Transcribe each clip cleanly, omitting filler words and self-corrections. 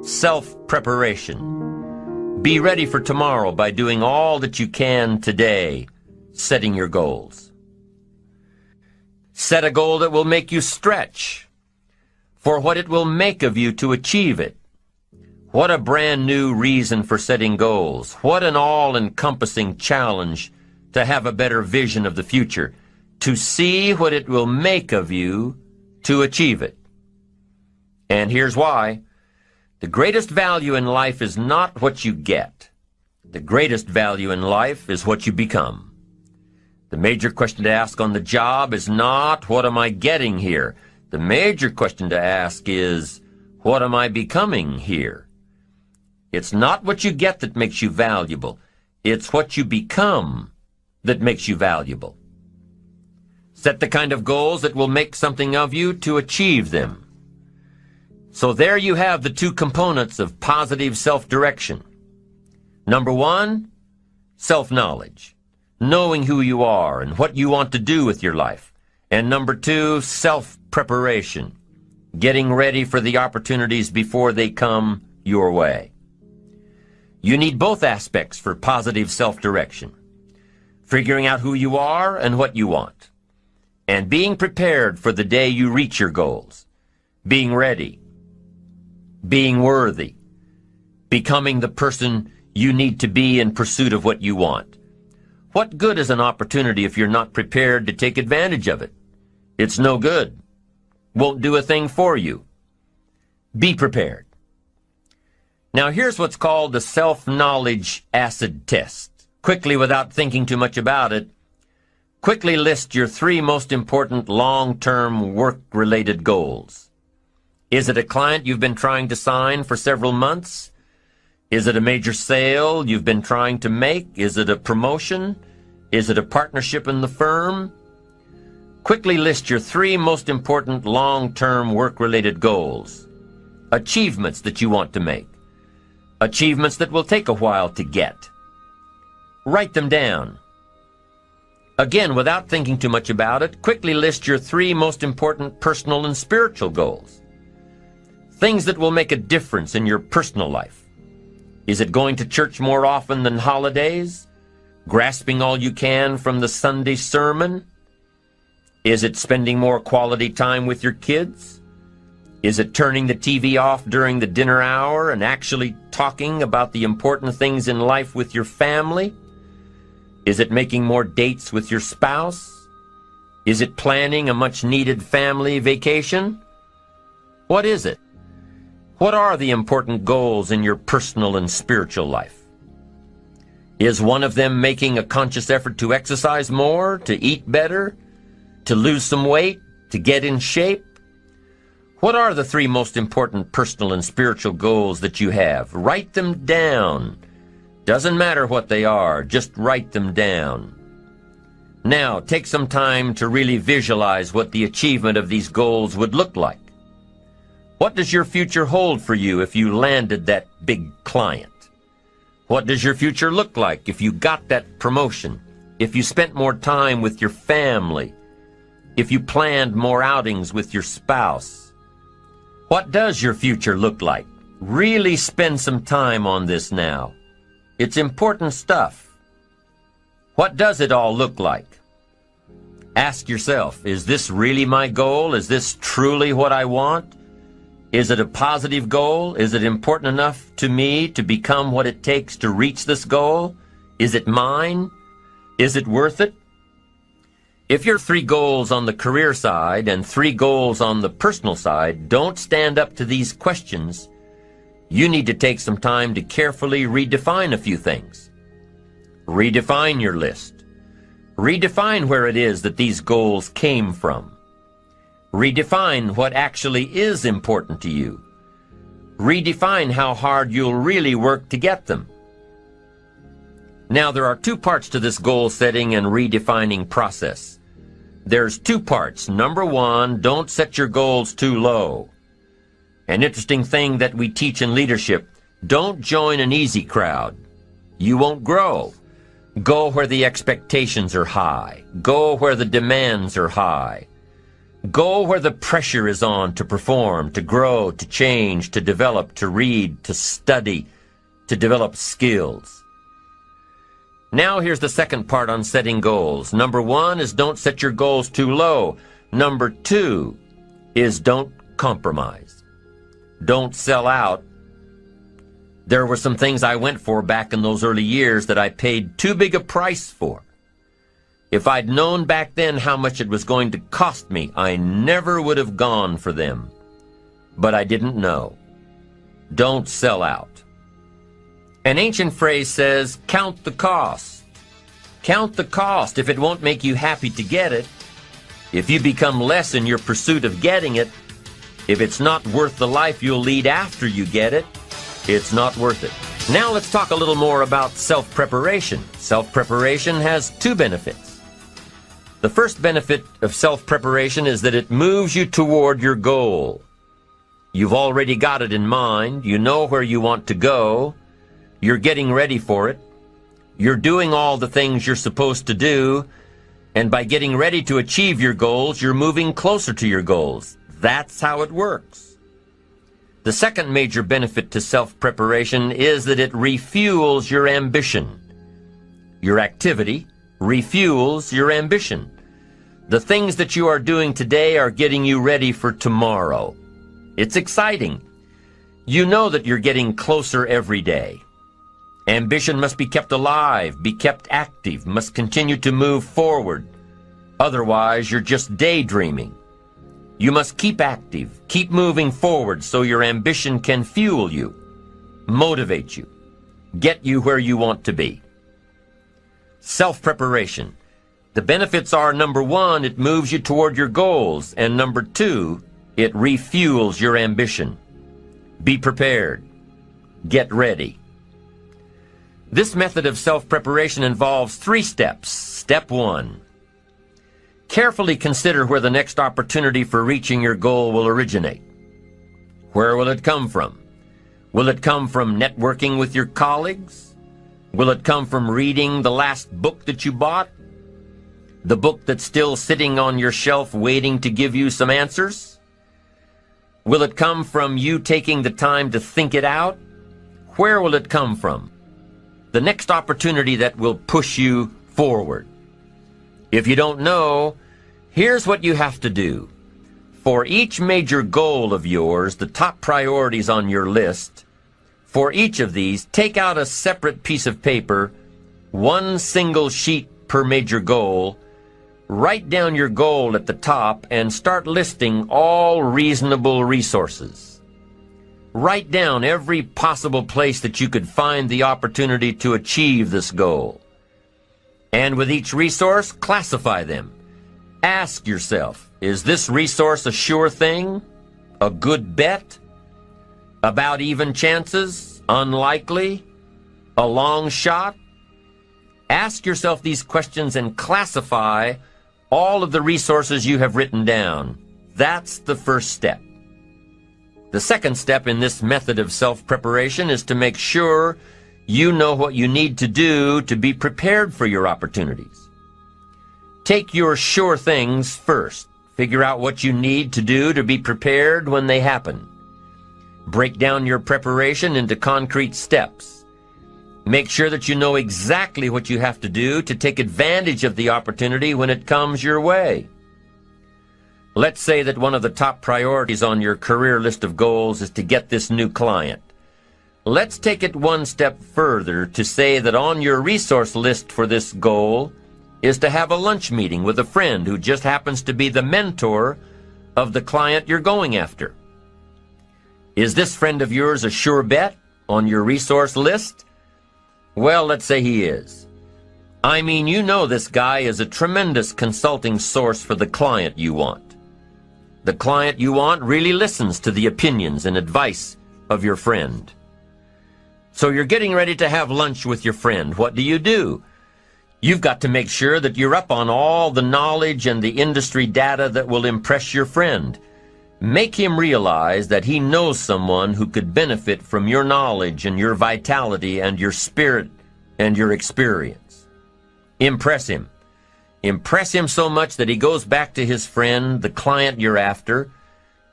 Self-preparation. Be ready for tomorrow by doing all that you can today, setting your goals. Set a goal that will make you stretch for what it will make of you to achieve it. What a brand new reason for setting goals. What an all-encompassing challenge to have a better vision of the future, to see what it will make of you to achieve it. And here's why. The greatest value in life is not what you get. The greatest value in life is what you become. The major question to ask on the job is not, what am I getting here? The major question to ask is, what am I becoming here? It's not what you get that makes you valuable. It's what you become that makes you valuable. Set the kind of goals that will make something of you to achieve them. So there you have the two components of positive self-direction. Number one, self-knowledge, knowing who you are and what you want to do with your life. And number two, self-preparation, getting ready for the opportunities before they come your way. You need both aspects for positive self-direction, figuring out who you are and what you want, and being prepared for the day you reach your goals, being ready, being worthy, becoming the person you need to be in pursuit of what you want. What good is an opportunity if you're not prepared to take advantage of it? It's no good. Won't do a thing for you. Be prepared. Now here's what's called the self-knowledge acid test. Quickly, without thinking too much about it, quickly list your 3 most important long-term work-related goals. Is it a client you've been trying to sign for several months? Is it a major sale you've been trying to make? Is it a promotion? Is it a partnership in the firm? Quickly list your 3 most important long-term work-related goals. Achievements that you want to make. Achievements that will take a while to get. Write them down. Again, without thinking too much about it, quickly list your 3 most important personal and spiritual goals. Things that will make a difference in your personal life. Is it going to church more often than holidays? Grasping all you can from the Sunday sermon? Is it spending more quality time with your kids? Is it turning the TV off during the dinner hour and actually talking about the important things in life with your family? Is it making more dates with your spouse? Is it planning a much-needed family vacation? What is it? What are the important goals in your personal and spiritual life? Is one of them making a conscious effort to exercise more, to eat better, to lose some weight, to get in shape? What are the 3 most important personal and spiritual goals that you have? Write them down. Doesn't matter what they are, just write them down. Now, take some time to really visualize what the achievement of these goals would look like. What does your future hold for you if you landed that big client? What does your future look like if you got that promotion? If you spent more time with your family? If you planned more outings with your spouse? What does your future look like? Really spend some time on this now. It's important stuff. What does it all look like? Ask yourself, is this really my goal? Is this truly what I want? Is it a positive goal? Is it important enough to me to become what it takes to reach this goal? Is it mine? Is it worth it? If your 3 goals on the career side and 3 goals on the personal side don't stand up to these questions, you need to take some time to carefully redefine a few things. Redefine your list. Redefine where it is that these goals came from. Redefine what actually is important to you. Redefine how hard you'll really work to get them. Now, there are 2 parts to this goal setting and redefining process. There's 2 parts. Number 1, don't set your goals too low. An interesting thing that we teach in leadership, don't join an easy crowd. You won't grow. Go where the expectations are high. Go where the demands are high. Go where the pressure is on to perform, to grow, to change, to develop, to read, to study, to develop skills. Now here's the second part on setting goals. Number 1 is don't set your goals too low. Number 2 is don't compromise. Don't sell out. There were some things I went for back in those early years that I paid too big a price for. If I'd known back then how much it was going to cost me, I never would have gone for them. But I didn't know. Don't sell out. An ancient phrase says, count the cost. Count the cost if it won't make you happy to get it. If you become less in your pursuit of getting it, if it's not worth the life you'll lead after you get it, it's not worth it. Now let's talk a little more about self-preparation. Self-preparation has 2 benefits. The first benefit of self-preparation is that it moves you toward your goal. You've already got it in mind. You know where you want to go. You're getting ready for it. You're doing all the things you're supposed to do. And by getting ready to achieve your goals, you're moving closer to your goals. That's how it works. The second major benefit to self-preparation is that it refuels your ambition. Your activity refuels your ambition. The things that you are doing today are getting you ready for tomorrow. It's exciting. You know that you're getting closer every day. Ambition must be kept alive, be kept active, must continue to move forward. Otherwise, you're just daydreaming. You must keep active, keep moving forward so your ambition can fuel you, motivate you, get you where you want to be. Self-preparation. The benefits are, number 1, it moves you toward your goals, and number 2, it refuels your ambition. Be prepared. Get ready. This method of self-preparation involves 3 steps. Step 1. Carefully consider where the next opportunity for reaching your goal will originate. Where will it come from? Will it come from networking with your colleagues? Will it come from reading the last book that you bought? The book that's still sitting on your shelf waiting to give you some answers? Will it come from you taking the time to think it out? Where will it come from? The next opportunity that will push you forward. If you don't know, here's what you have to do. For each major goal of yours, the top priorities on your list, for each of these, take out a separate piece of paper, 1 single sheet per major goal, write down your goal at the top, and start listing all reasonable resources. Write down every possible place that you could find the opportunity to achieve this goal. And with each resource, classify them. Ask yourself, is this resource a sure thing? A good bet? About even chances? Unlikely? A long shot? Ask yourself these questions and classify all of the resources you have written down. That's the first step. The second step in this method of self-preparation is to make sure you know what you need to do to be prepared for your opportunities. Take your sure things first. Figure out what you need to do to be prepared when they happen. Break down your preparation into concrete steps. Make sure that you know exactly what you have to do to take advantage of the opportunity when it comes your way. Let's say that one of the top priorities on your career list of goals is to get this new client. Let's take it 1 step further to say that on your resource list for this goal is to have a lunch meeting with a friend who just happens to be the mentor of the client you're going after. Is this friend of yours a sure bet on your resource list? Well, let's say he is. I mean, you know this guy is a tremendous consulting source for the client you want. The client you want really listens to the opinions and advice of your friend. So you're getting ready to have lunch with your friend. What do? You've got to make sure that you're up on all the knowledge and the industry data that will impress your friend. Make him realize that he knows someone who could benefit from your knowledge and your vitality and your spirit and your experience. Impress him. Impress him so much that he goes back to his friend, the client you're after,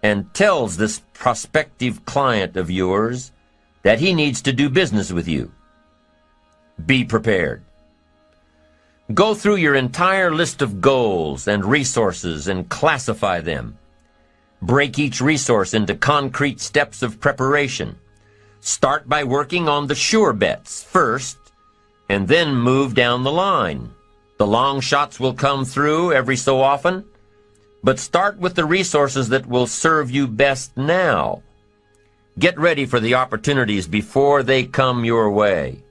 and tells this prospective client of yours that he needs to do business with you. Be prepared. Go through your entire list of goals and resources and classify them. Break each resource into concrete steps of preparation. Start by working on the sure bets first, and then move down the line. The long shots will come through every so often, but start with the resources that will serve you best now. Get ready for the opportunities before they come your way.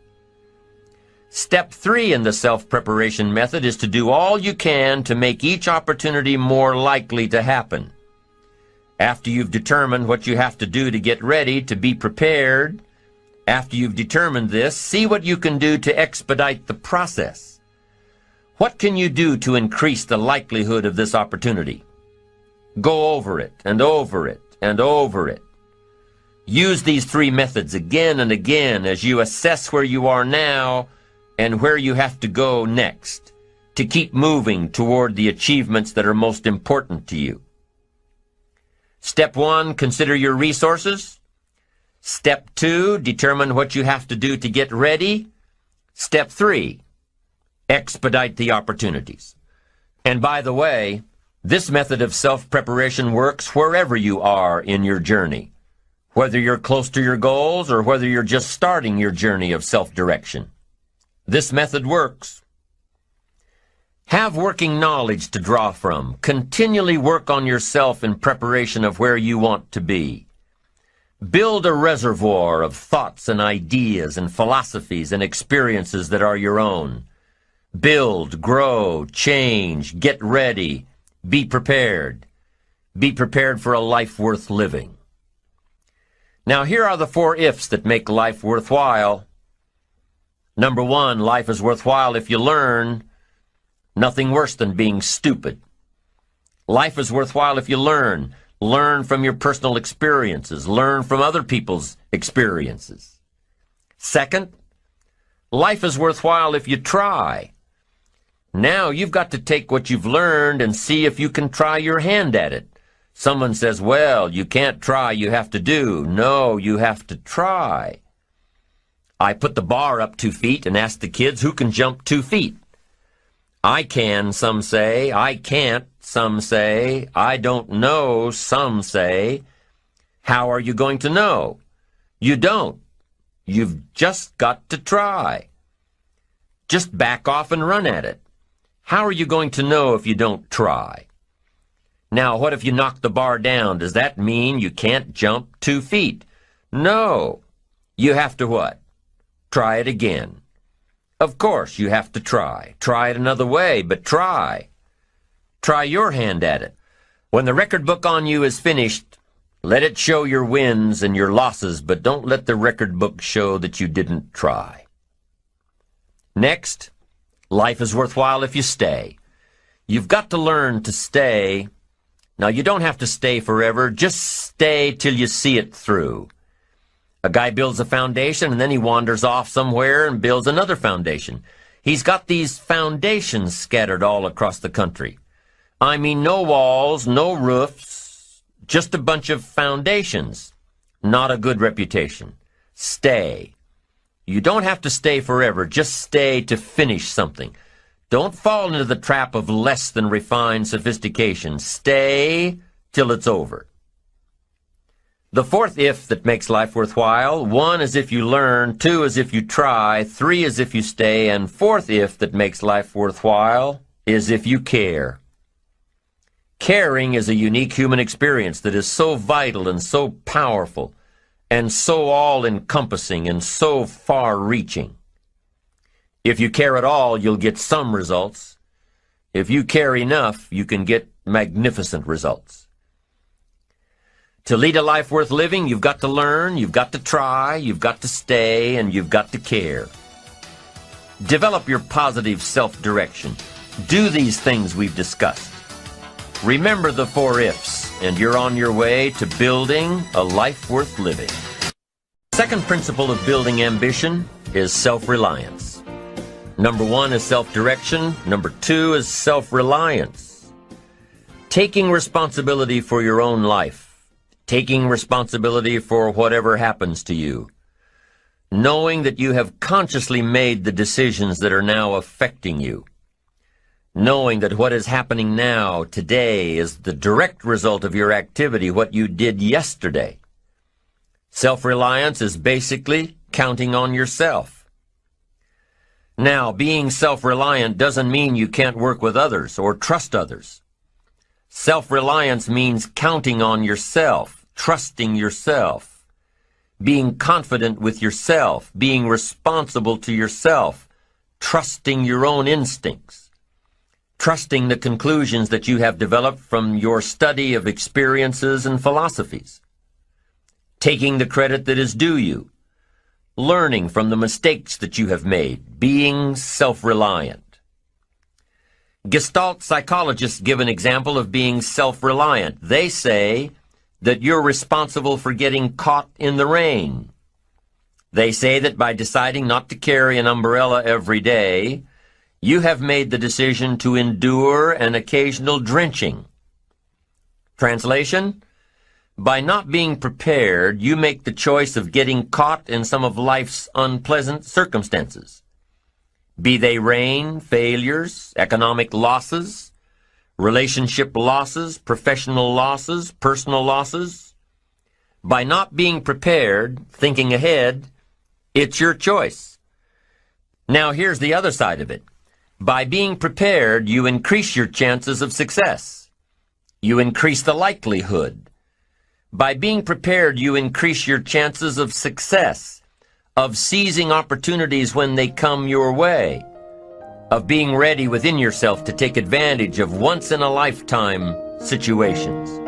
Step 3 in the self-preparation method is to do all you can to make each opportunity more likely to happen. After you've determined what you have to do to get ready, to be prepared, after you've determined this, see what you can do to expedite the process. What can you do to increase the likelihood of this opportunity? Go over it and over it and over it. Use these 3 methods again and again as you assess where you are now and where you have to go next to keep moving toward the achievements that are most important to you. Step 1, consider your resources. Step 2, determine what you have to do to get ready. Step 3, expedite the opportunities. And by the way, this method of self-preparation works wherever you are in your journey, whether you're close to your goals or whether you're just starting your journey of self-direction. This method works. Have working knowledge to draw from. Continually work on yourself in preparation of where you want to be. Build a reservoir of thoughts and ideas and philosophies and experiences that are your own. Build, grow, change, get ready, be prepared. Be prepared for a life worth living. Now here are the 4 ifs that make life worthwhile. Number 1, life is worthwhile if you learn. Nothing worse than being stupid. Life is worthwhile if you learn. Learn from your personal experiences. Learn from other people's experiences. Second, life is worthwhile if you try. Now you've got to take what you've learned and see if you can try your hand at it. Someone says, well, you can't try, you have to do. No, you have to try. I put the bar up 2 feet and asked the kids who can jump 2 feet. I can, some say. I can't, some say. I don't know, some say. How are you going to know? You don't. You've just got to try. Just back off and run at it. How are you going to know if you don't try? Now, what if you knock the bar down? Does that mean you can't jump 2 feet? No. You have to what? Try it again. Of course, you have to try. Try it another way, but try. Try your hand at it. When the record book on you is finished, let it show your wins and your losses, but don't let the record book show that you didn't try. Next, life is worthwhile if you stay. You've got to learn to stay. Now, you don't have to stay forever. Just stay till you see it through. A guy builds a foundation, and then he wanders off somewhere and builds another foundation. He's got these foundations scattered all across the country. I mean, no walls, no roofs, just a bunch of foundations. Not a good reputation. Stay. You don't have to stay forever. Just stay to finish something. Don't fall into the trap of less than refined sophistication. Stay till it's over. The 4th if that makes life worthwhile, 1 is if you learn, 2 is if you try, 3 is if you stay, and 4th if that makes life worthwhile is if you care. Caring is a unique human experience that is so vital and so powerful and so all-encompassing and so far-reaching. If you care at all, you'll get some results. If you care enough, you can get magnificent results. To lead a life worth living, you've got to learn, you've got to try, you've got to stay, and you've got to care. Develop your positive self-direction. Do these things we've discussed. Remember the 4 ifs, and you're on your way to building a life worth living. The second principle of building ambition is self-reliance. Number 1 is self-direction. Number 2 is self-reliance. Taking responsibility for your own life. Taking responsibility for whatever happens to you. Knowing that you have consciously made the decisions that are now affecting you. Knowing that what is happening now, today, is the direct result of your activity, what you did yesterday. Self-reliance is basically counting on yourself. Now, being self-reliant doesn't mean you can't work with others or trust others. Self-reliance means counting on yourself, trusting yourself, being confident with yourself, being responsible to yourself, trusting your own instincts, trusting the conclusions that you have developed from your study of experiences and philosophies, taking the credit that is due you, learning from the mistakes that you have made, being self-reliant. Gestalt psychologists give an example of being self-reliant. They say that you're responsible for getting caught in the rain. They say that by deciding not to carry an umbrella every day, you have made the decision to endure an occasional drenching. Translation? By not being prepared, you make the choice of getting caught in some of life's unpleasant circumstances. Be they rain, failures, economic losses, relationship losses, professional losses, personal losses. By not being prepared, thinking ahead, it's your choice. Now here's the other side of it. By being prepared, you increase your chances of success. You increase the likelihood. By being prepared, you increase your chances of success, of seizing opportunities when they come your way, of being ready within yourself to take advantage of once-in-a-lifetime situations.